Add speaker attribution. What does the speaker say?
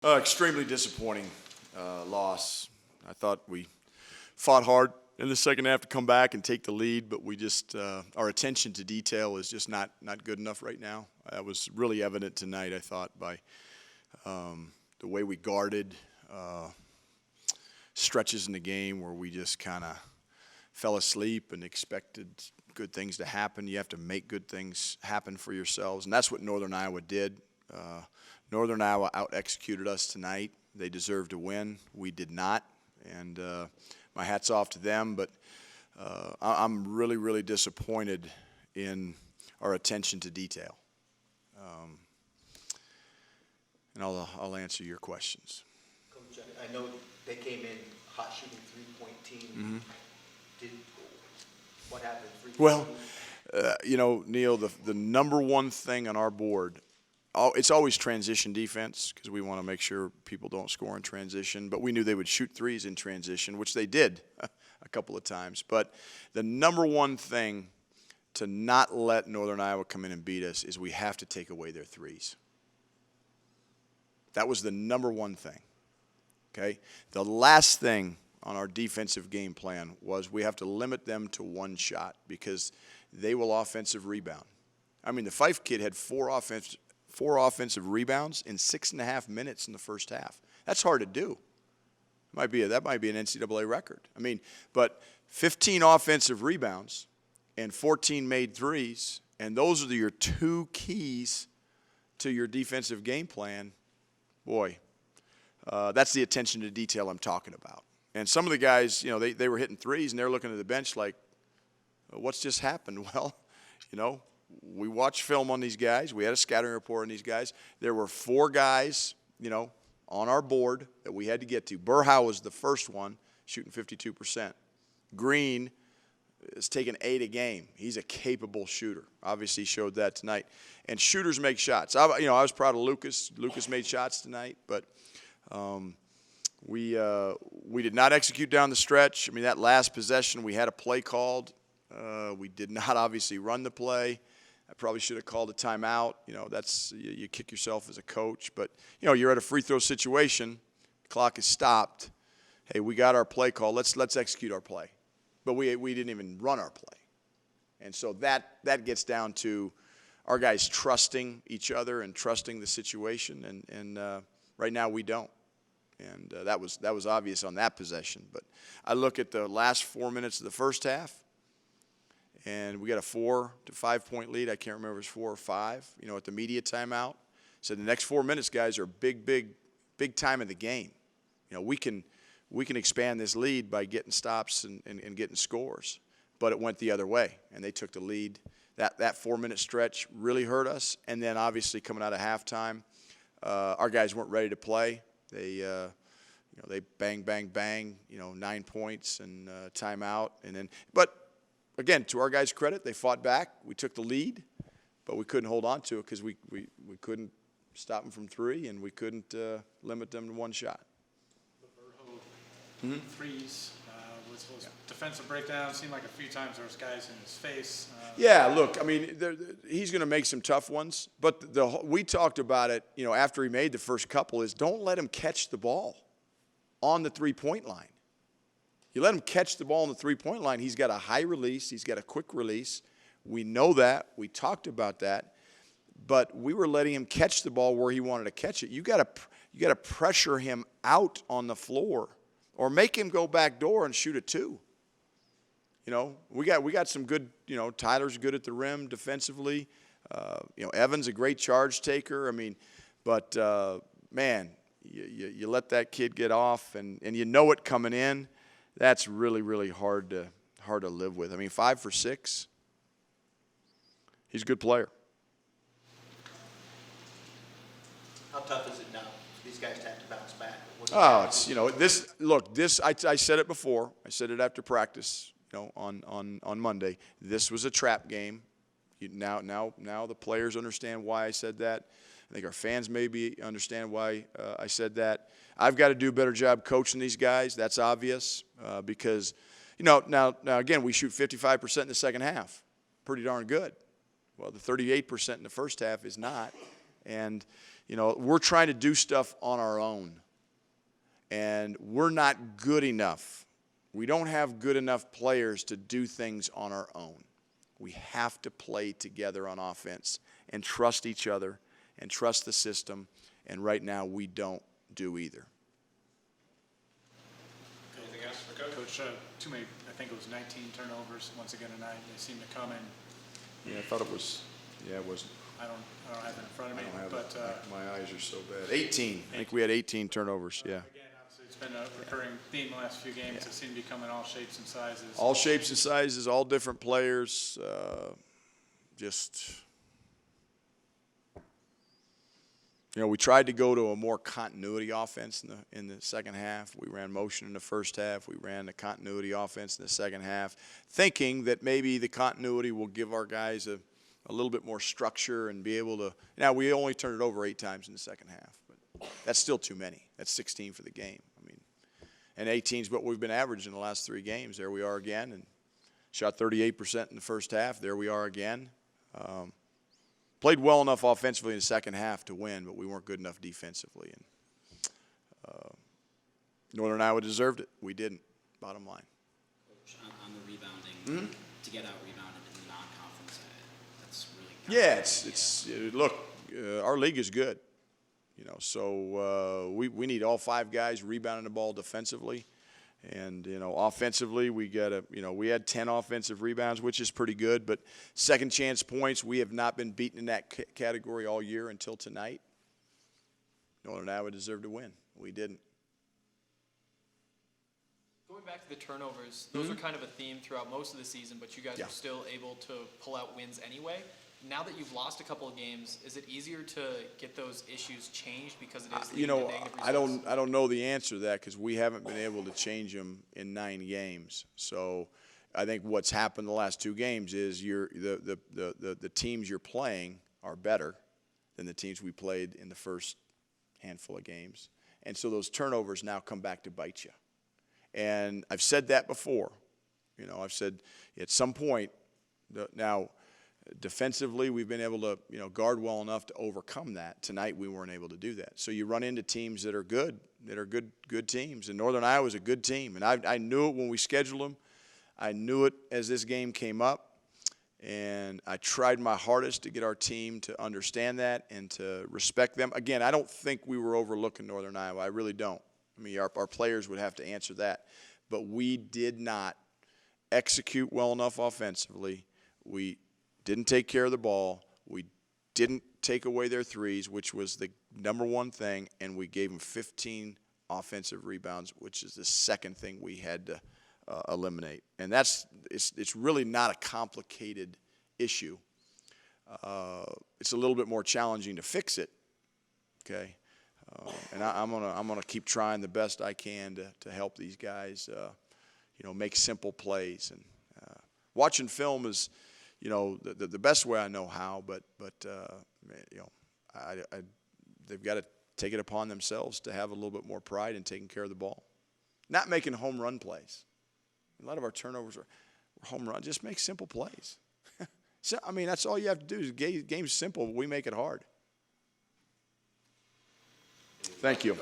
Speaker 1: Extremely disappointing loss. I thought we fought hard in the second half to come back and take the lead, but we just our attention to detail is just not good enough right now. That was really evident tonight, I thought, by the way we guarded stretches in the game where we just kind of fell asleep and expected good things to happen. You have to make good things happen for yourselves, and that's what Northern Iowa did. Northern Iowa out-executed us tonight. They deserved to win. We did not, and my hat's off to them, but I'm really, really disappointed in our attention to detail. And I'll answer your questions.
Speaker 2: Coach, I know they came in hot shooting three-point team. What happened?
Speaker 1: Well, you know, Neil, the number one thing on our board, it's always transition defense because we want to make sure people don't score in transition. But we knew they would shoot threes in transition, which they did a couple of times. But the number one thing to not let Northern Iowa come in and beat us is we have to take away their threes. That was the number one thing, okay? The last thing on our defensive game plan was we have to limit them to one shot because they will offensive rebound. I mean, the Fife kid had four offensive rebounds in 6.5 minutes in the first half. That's hard to do. That might be an NCAA record. I mean, but 15 offensive rebounds and 14 made threes, and those are your two keys to your defensive game plan. Boy, that's the attention to detail I'm talking about. And some of the guys, you know, they were hitting threes, and they're looking at the bench like, what's just happened? Well, you know, we watched film on these guys. We had a scouting report on these guys. There were 4 guys, you know, on our board that we had to get to. Burhow was the first one, shooting 52%. Green is taking 8 a game. He's a capable shooter. Obviously, he showed that tonight. And shooters make shots. I was proud of Lucas. Lucas made shots tonight, but we did not execute down the stretch. I mean, that last possession, we had a play called. We did not obviously run the play. I probably should have called a timeout. You know, that's you kick yourself as a coach. But, you know, you're at a free throw situation. The clock is stopped. Hey, we got our play call. Let's execute our play. But we didn't even run our play. And so that gets down to our guys trusting each other and trusting the situation. And right now we don't. And that was obvious on that possession. But I look at the last 4 minutes of the first half, and we got a 4 to 5 point lead. I can't remember if it was 4 or 5, you know, at the media timeout. So the next 4 minutes, guys, are big time in the game. You know, we can expand this lead by getting stops and getting scores. But it went the other way, and they took the lead. That 4-minute stretch really hurt us. And then obviously coming out of halftime, our guys weren't ready to play. They they bang, 9 points and timeout. But again, to our guys' credit, they fought back. We took the lead, but we couldn't hold on to it because we couldn't stop them from 3, and we couldn't limit them to one shot.
Speaker 3: The Burhoe threes was defensive breakdown. Seemed like a few times there was guys in his face.
Speaker 1: Yeah, look, I mean, he's going to make some tough ones, but we talked about it, you know, after he made the first couple, is don't let him catch the ball on the three-point line. You let him catch the ball on the three-point line, he's got a high release, he's got a quick release. We know that. We talked about that. But we were letting him catch the ball where he wanted to catch it. You got to pressure him out on the floor or make him go back door and shoot a 2. You know, we got some good, you know, Tyler's good at the rim defensively. You know, Evan's a great charge taker. I mean, but, man, you let that kid get off and you know it coming in. That's really, really hard to live with. I mean, 5 for 6. He's a good player.
Speaker 2: How tough is it now? These guys have to bounce back.
Speaker 1: Oh, it's, you know, I said it before. I said it after practice, you know, on Monday. This was a trap game. Now the players understand why I said that. I think our fans maybe understand why I said that. I've got to do a better job coaching these guys. That's obvious because, you know, now again, we shoot 55% in the second half. Pretty darn good. Well, the 38% in the first half is not. And, you know, we're trying to do stuff on our own, and we're not good enough. We don't have good enough players to do things on our own. We have to play together on offense and trust each other and trust the system, and right now we don't do either.
Speaker 3: Anything else for Coach? Coach, too many, I think it was 19 turnovers once again tonight. They seem to come in.
Speaker 1: Yeah, I thought it was, yeah, it wasn't.
Speaker 3: I don't have it in front of me,
Speaker 1: I don't have
Speaker 3: but
Speaker 1: it. My eyes are so bad. 18. I think we had 18 turnovers, yeah.
Speaker 3: again, obviously it's been a recurring theme the last few games. It seemed to be coming all shapes and sizes.
Speaker 1: All shapes and sizes, all different players. Just, you know, we tried to go to a more continuity offense in the second half. We ran motion in the first half. We ran the continuity offense in the second half, thinking that maybe the continuity will give our guys a little bit more structure and be able to. Now, we only turned it over 8 times in the second half, but that's still too many. That's 16 for the game. I mean, and 18 is what we've been averaging the last 3 games. There we are again, and shot 38% in the first half. There we are again. Played well enough offensively in the second half to win, but we weren't good enough defensively. And Northern Iowa deserved it. We didn't, bottom line.
Speaker 4: Coach, on the rebounding, to get out-rebounded in the non-conference, that's really
Speaker 1: Yeah, look, our league is good. You know, so we need all 5 guys rebounding the ball defensively. And, you know, offensively, we had 10 offensive rebounds, which is pretty good. But second chance points, we have not been beaten in that category all year until tonight. Northern Iowa deserved to win. We didn't.
Speaker 5: Going back to the turnovers, those are kind of a theme throughout most of the season, but you guys are still able to pull out wins anyway. Now that you've lost a couple of games, is it easier to get those issues changed because it is
Speaker 1: You know,
Speaker 5: negative results?
Speaker 1: I don't know the answer to that because we haven't been able to change them in 9 games. So I think what's happened the last 2 games is the teams you're playing are better than the teams we played in the first handful of games. And so those turnovers now come back to bite you. And I've said that before. You know, I've said at some point now defensively we've been able to, you know, guard well enough to overcome that. Tonight we weren't able to do that. So you run into teams that are good teams. And Northern Iowa is a good team. And I knew it when we scheduled them. I knew it as this game came up. And I tried my hardest to get our team to understand that and to respect them. Again, I don't think we were overlooking Northern Iowa. I really don't. I mean, our players would have to answer that. But we did not execute well enough offensively. We didn't take care of the ball. We didn't take away their threes, which was the number one thing, and we gave them 15 offensive rebounds, which is the second thing we had to eliminate. And it's really not a complicated issue. It's a little bit more challenging to fix it, okay? And I'm gonna keep trying the best I can to help these guys, you know, make simple plays. And watching film is, you know, the best way I know how. But you know, they've got to take it upon themselves to have a little bit more pride in taking care of the ball, not making home run plays. A lot of our turnovers are home run. Just make simple plays. So, I mean, that's all you have to do. Is game's simple, but we make it hard. Thank you.